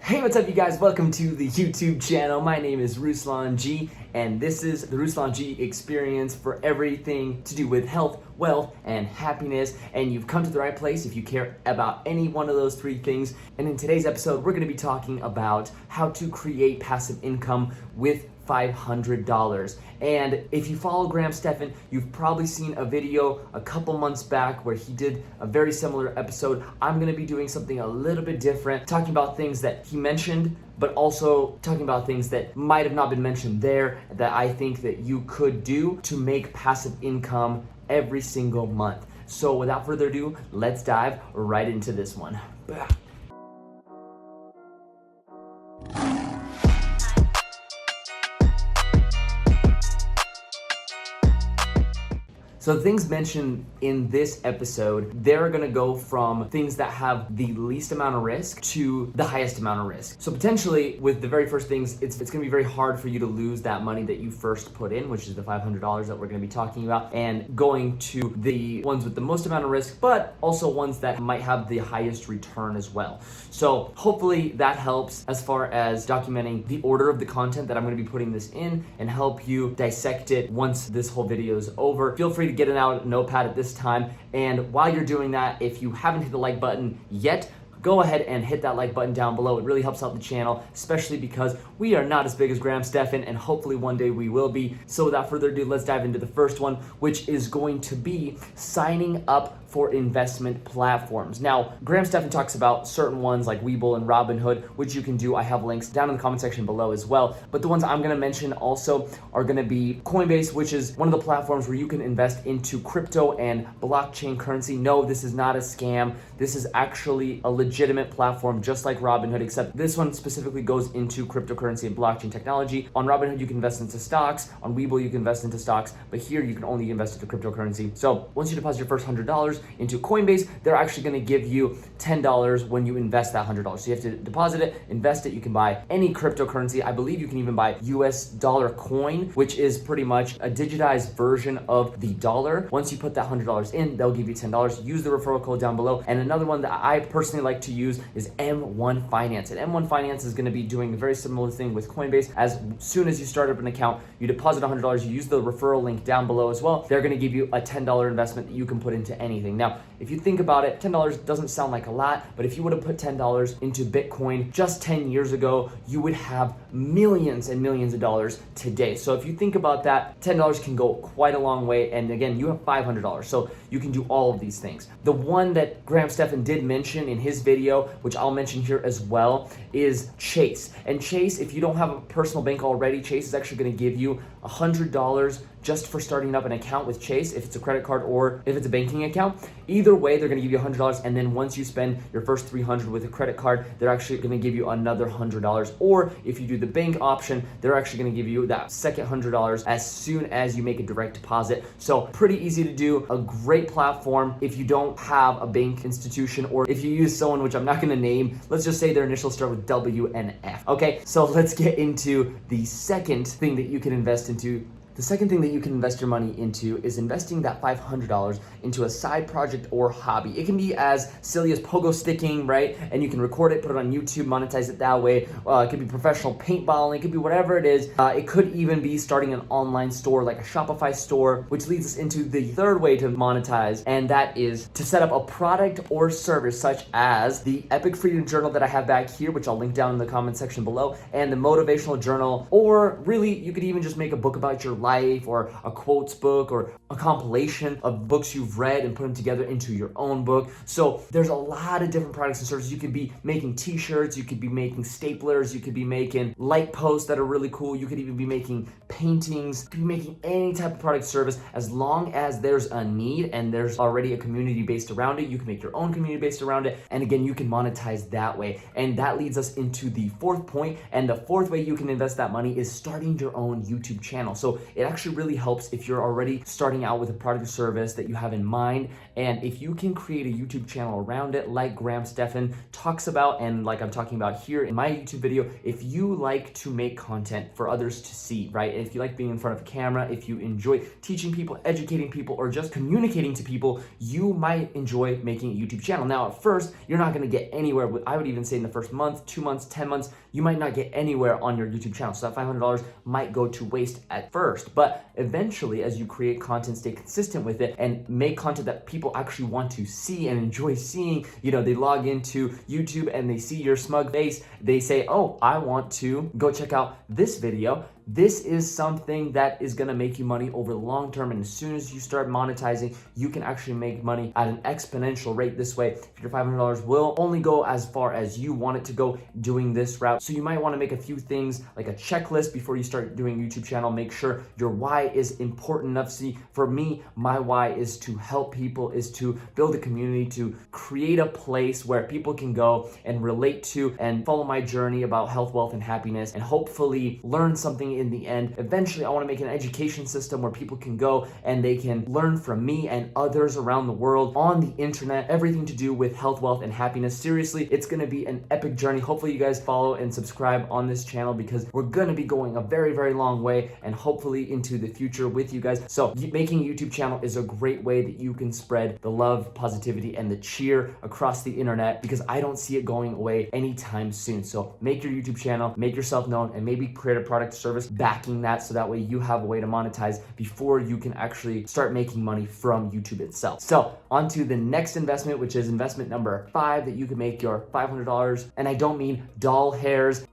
Hey, what's up you guys? Welcome to the YouTube channel. My name is Ruslan G, and this is the Ruslan G experience for everything to do with health, wealth, and happiness. And you've come to the right place if you care about any one of those three things. And in today's episode, we're gonna be talking about how to create passive income with $500. And if you follow Graham Stephan, you've probably seen a video a couple months back where he did a very similar episode. I'm gonna be doing something a little bit different, talking about things that he mentioned, but also talking about things that might have not been mentioned there that I think that you could do to make passive income every single month. So without further ado, let's dive right into this one. So the things mentioned in this episode, they're gonna go from things that have the least amount of risk to the highest amount of risk. So potentially with the very first things, it's gonna be very hard for you to lose that money that you first put in, which is the $500 that we're gonna be talking about, and going to the ones with the most amount of risk, but also ones that might have the highest return as well. So hopefully that helps as far as documenting the order of the content that I'm gonna be putting this in and help you dissect it once this whole video is over. Feel free to get it out notepad at this time, and while you're doing that, if you haven't hit the like button yet, go ahead and hit that like button down below. It really helps out the channel, especially because we are not as big as Graham Stephan, and hopefully one day we will be. So without further ado, let's dive into the first one, which is going to be signing up for investment platforms. Now, Graham Stephan talks about certain ones like WeBull and Robinhood, which you can do. I have links down in the comment section below as well. But the ones I'm gonna mention also are gonna be CoinBase, which is one of the platforms where you can invest into crypto and blockchain currency. No, this is not a scam. This is actually a legitimate platform, just like Robinhood, except this one specifically goes into cryptocurrency and blockchain technology. On Robinhood, you can invest into stocks. On WeBull, you can invest into stocks, but here you can only invest into cryptocurrency. So once you deposit your first $100 into CoinBase, they're actually gonna give you $10 when you invest that $100. So you have to deposit it, invest it. You can buy any cryptocurrency. I believe you can even buy US dollar coin, which is pretty much a digitized version of the dollar. Once you put that $100 in, they'll give you $10. Use the referral code down below. And another one that I personally like to use is M1 Finance. And M1 Finance is gonna be doing a very similar thing with CoinBase. As soon as you start up an account, you deposit $100, you use the referral link down below as well. They're gonna give you a $10 investment that you can put into anything. Now, if you think about it, $10 doesn't sound like a lot, but if you would have put $10 into Bitcoin just 10 years ago, you would have millions and millions of dollars today. So if you think about that, $10 can go quite a long way. And again, you have $500, so you can do all of these things. The one that Graham Stephan did mention in his video, which I'll mention here as well, is Chase. And Chase, if you don't have a personal bank already, Chase is actually gonna give you $100 just for starting up an account with Chase, if it's a credit card or if it's a banking account. Either way, they're gonna give you $100, and then once you spend your first $300 with a credit card, they're actually gonna give you another $100. Or if you do the bank option, they're actually gonna give you that second $100 as soon as you make a direct deposit. So pretty easy to do, a great platform if you don't have a bank institution, or if you use someone, which I'm not gonna name, let's just say their initials start with W and F. Okay, so let's get into the second thing that you can invest into. The second thing that you can invest your money into is investing that $500 into a side project or hobby. It can be as silly as pogo sticking, right? And you can record it, put it on YouTube, monetize it that way. It could be professional paintballing, it could be whatever it is. It could even be starting an online store like a Shopify store, which leads us into the third way to monetize, and that is to set up a product or service such as the Epic Freedom Journal that I have back here, which I'll link down in the comment section below, and the Motivational Journal, or really you could even just make a book about your life, or a quotes book, or a compilation of books you've read and put them together into your own book. So there's a lot of different products and services. You could be making t-shirts, you could be making staplers, you could be making light posts that are really cool, you could even be making paintings, you could be making any type of product service. As long as there's a need and there's already a community based around it, you can make your own community based around it, and again, you can monetize that way. And that leads us into the fourth point, and the fourth way you can invest that money is starting your own YouTube channel. So it actually really helps if you're already starting out with a product or service that you have in mind. And if you can create a YouTube channel around it, like Graham Stephan talks about, and like I'm talking about here in my YouTube video, if you like to make content for others to see, right? If you like being in front of a camera, if you enjoy teaching people, educating people, or just communicating to people, you might enjoy making a YouTube channel. Now, at first, you're not gonna get anywhere. I would even say in the first month, 2 months, 10 months, you might not get anywhere on your YouTube channel. So that $500 might go to waste at first, but eventually, as you create content, stay consistent with it, and make content that people actually want to see and enjoy seeing, they log into YouTube and they see your smug face, they say, oh, I want to go check out this video. This is something that is gonna make you money over the long term, and as soon as you start monetizing, you can actually make money at an exponential rate this way. Your $500 will only go as far as you want it to go doing this route. So you might wanna make a few things like a checklist before you start doing a YouTube channel. Make sure your why is important enough. See, for me, my why is to help people, is to build a community, to create a place where people can go and relate to and follow my journey about health, wealth, and happiness, and hopefully learn something in the end. Eventually, I want to make an education system where people can go and they can learn from me and others around the world on the internet, everything to do with health, wealth, and happiness. Seriously, it's going to be an epic journey. Hopefully you guys follow and subscribe on this channel, because we're going to be going a very, very long way, and hopefully into the future with you guys. So making a YouTube channel is a great way that you can spread the love, positivity, and the cheer across the internet, because I don't see it going away anytime soon. So make your YouTube channel, make yourself known, and maybe create a product or service backing that, so that way you have a way to monetize before you can actually start making money from YouTube itself. So on to the next investment, which is investment number 5, that you can make your $500. And I don't mean doll hairs.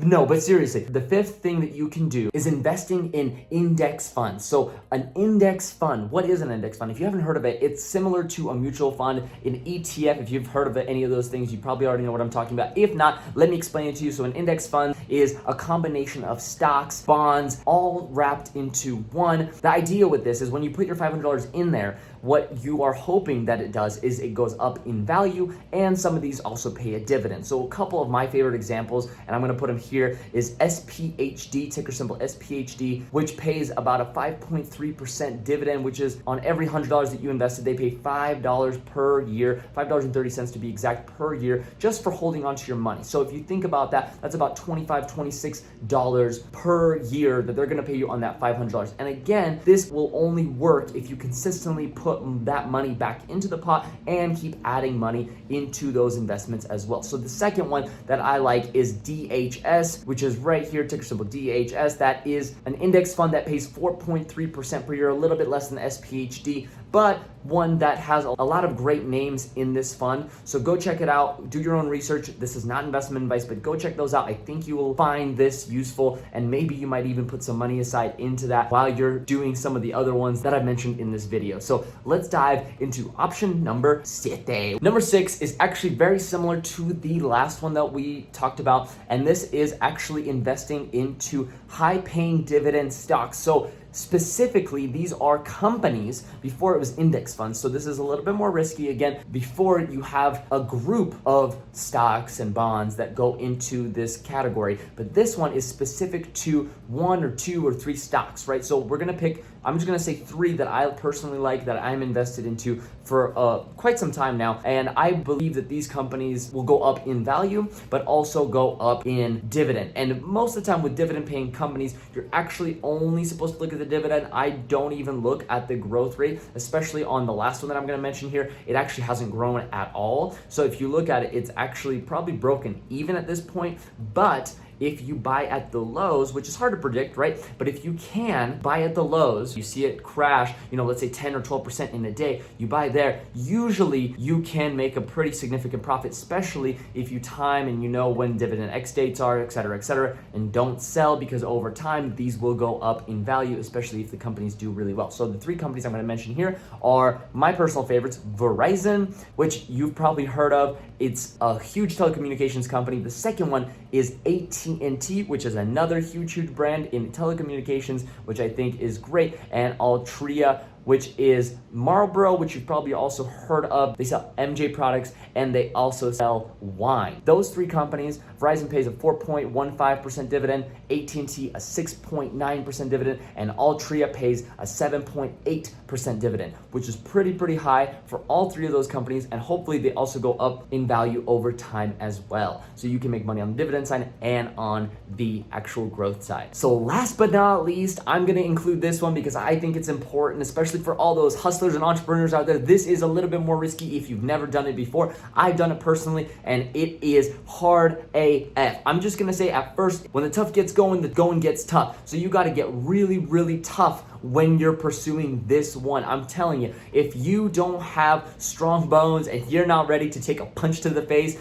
No, but seriously, the 5th thing that you can do is investing in index funds. So an index fund, what is an index fund? If you haven't heard of it, it's similar to a mutual fund, an ETF. If you've heard of any of those things, you probably already know what I'm talking about. If not, let me explain it to you. So an index fund is a combination of stocks, bonds, all wrapped into one. The idea with this is when you put your $500 in there, what you are hoping that it does is it goes up in value, and some of these also pay a dividend. So a couple of my favorite examples, and I'm gonna put them here, is SPHD, ticker symbol SPHD, which pays about a 5.3% dividend, which is on every $100 that you invested, they pay $5 per year, $5.30 to be exact per year, just for holding onto your money. So if you think about that, that's about $25, $26 per year that they're gonna pay you on that $500. And again, this will only work if you consistently put that money back into the pot and keep adding money into those investments as well. So the second one that I like is DHS, which is right here, ticker symbol DHS. That is an index fund that pays 4.3% per year, a little bit less than SPHD, but one that has a lot of great names in this fund. So go check it out, do your own research. This is not investment advice, but go check those out. I think you will find this useful, and maybe you might even put some money aside into that while you're doing some of the other ones that I mentioned in this video. So let's dive into option number 6. Number 6 is actually very similar to the last one that we talked about, and this is actually investing into high-paying dividend stocks. So specifically, these are companies. Before it was index funds, so this is a little bit more risky. Again, before you have a group of stocks and bonds that go into this category, but this one is specific to 1 or 2 or 3 stocks, right? So we're gonna pick, I'm just gonna say 3 that I personally like, that I'm invested into for quite some time now, and I believe that these companies will go up in value, but also go up in dividend. And most of the time with dividend paying companies, you're actually only supposed to look at the dividend. I don't even look at the growth rate, especially on the last one that I'm gonna mention here. It actually hasn't grown at all. So if you look at it, it's actually probably broken even at this point. But if you buy at the lows, which is hard to predict, right? But if you can buy at the lows, you see it crash, let's say 10 or 12% in a day, you buy there, usually you can make a pretty significant profit, especially if you time and you know when dividend X dates are, et cetera, and don't sell, because over time, these will go up in value, especially if the companies do really well. So the 3 companies I'm gonna mention here are my personal favorites: Verizon, which you've probably heard of. It's a huge telecommunications company. The second one is AT&T, which is another huge brand in telecommunications, which I think is great, and Altria, which is Marlboro, which you've probably also heard of. They sell MJ products and they also sell wine. Those three companies, Verizon pays a 4.15% dividend, AT&T a 6.9% dividend, and Altria pays a 7.8% dividend, which is pretty high for all three of those companies, and hopefully they also go up in value over time as well. So you can make money on the dividend side and on the actual growth side. So last but not least, I'm gonna include this one because I think it's important, especially for all those hustlers and entrepreneurs out there. This is a little bit more risky if you've never done it before. I've done it personally and it is hard AF. I'm just gonna say at first, when the tough gets going, the going gets tough. So you gotta get really tough when you're pursuing this one. I'm telling you, if you don't have strong bones and you're not ready to take a punch to the face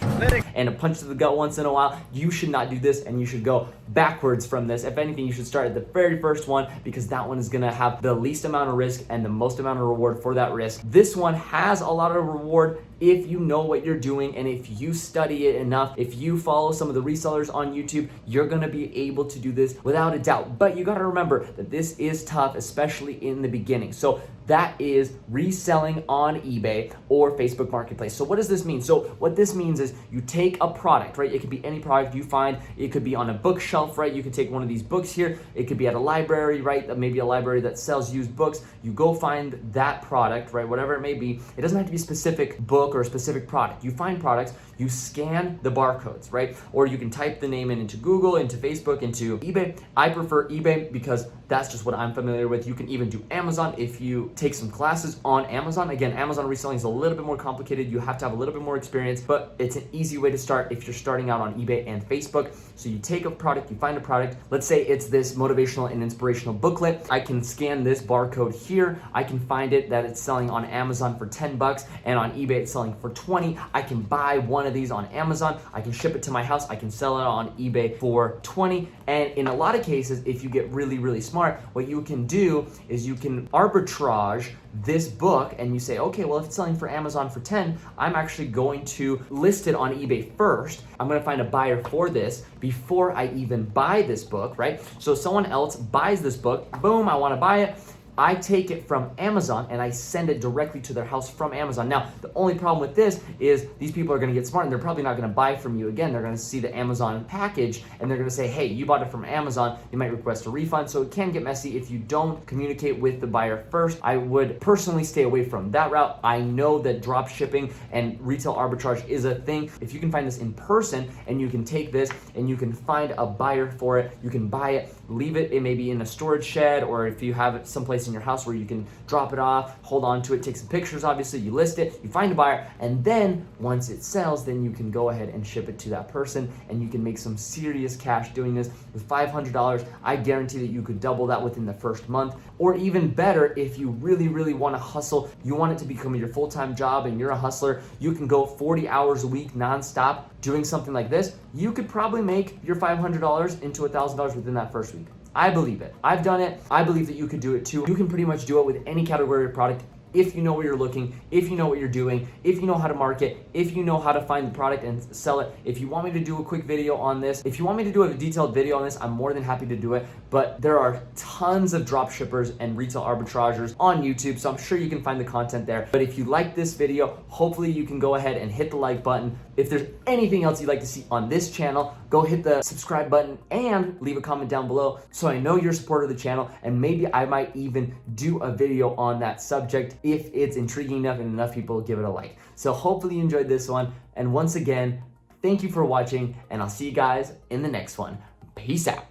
and a punch to the gut once in a while, you should not do this and you should go backwards from this. If anything, you should start at the very first one because that one is gonna have the least amount of risk and the most amount of reward for that risk. This one has a lot of reward if you know what you're doing and if you study it enough. If you follow some of the resellers on YouTube, you're gonna be able to do this without a doubt. But you gotta remember that this is tough, especially in the beginning. So that is reselling on eBay or Facebook Marketplace. So what does this mean? So what this means is you take a product, right? It could be any product you find. It could be on a bookshelf, right? You could take one of these books here. It could be at a library, right? Maybe a library that sells used books. You go find that product, right? Whatever it may be. It doesn't have to be a specific book or a specific product. You find products, you scan the barcodes, right? Or you can type the name into Google, into Facebook, into eBay. I prefer eBay because that's just what I'm familiar with. You can even do Amazon if you take some classes on Amazon. Again, Amazon reselling is a little bit more complicated. You have to have a little bit more experience, but it's an easy way to start if you're starting out on eBay and Facebook. So you take a product, you find a product. Let's say it's this motivational and inspirational booklet. I can scan this barcode here. I can find it that it's selling on Amazon for 10 bucks and on eBay it's selling for 20. I can buy one of these on Amazon. I can ship it to my house. I can sell it on eBay for 20. And in a lot of cases, if you get really smart, what you can do is you can arbitrage this book and you say, okay, well, if it's selling for Amazon for 10, I'm actually going to list it on eBay first. I'm going to find a buyer for this before I even buy this book, right? So someone else buys this book, boom, I want to buy it. I take it from Amazon and I send it directly to their house from Amazon. Now, the only problem with this is these people are gonna get smart and they're probably not gonna buy from you again. They're gonna see the Amazon package and they're gonna say, hey, you bought it from Amazon. You might request a refund. So it can get messy if you don't communicate with the buyer first. I would personally stay away from that route. I know that drop shipping and retail arbitrage is a thing. If you can find this in person and you can take this and you can find a buyer for it, you can buy it, leave it, it may be in a storage shed, or if you have it someplace in your house where you can drop it off, hold on to it, take some pictures, obviously, you list it, you find a buyer, and then once it sells, then you can go ahead and ship it to that person and you can make some serious cash doing this. With $500, I guarantee that you could double that within the first month, or even better, if you really want to hustle, you want it to become your full-time job and you're a hustler, you can go 40 hours a week nonstop doing something like this. You could probably make your $500 into $1,000 within that first week. I believe it. I've done it. I believe that you could do it too. You can pretty much do it with any category of product if you know where you're looking, if you know what you're doing, if you know how to market, if you know how to find the product and sell it. If you want me to do a quick video on this, if you want me to do a detailed video on this, I'm more than happy to do it. But there are tons of drop shippers and retail arbitragers on YouTube, so I'm sure you can find the content there. But if you like this video, hopefully you can go ahead and hit the like button. If there's anything else you'd like to see on this channel, go hit the subscribe button and leave a comment down below so I know you're a supporter of the channel, and maybe I might even do a video on that subject if it's intriguing enough and enough people give it a like. So hopefully you enjoyed this one. And once again, thank you for watching, and I'll see you guys in the next one. Peace out.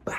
Bye.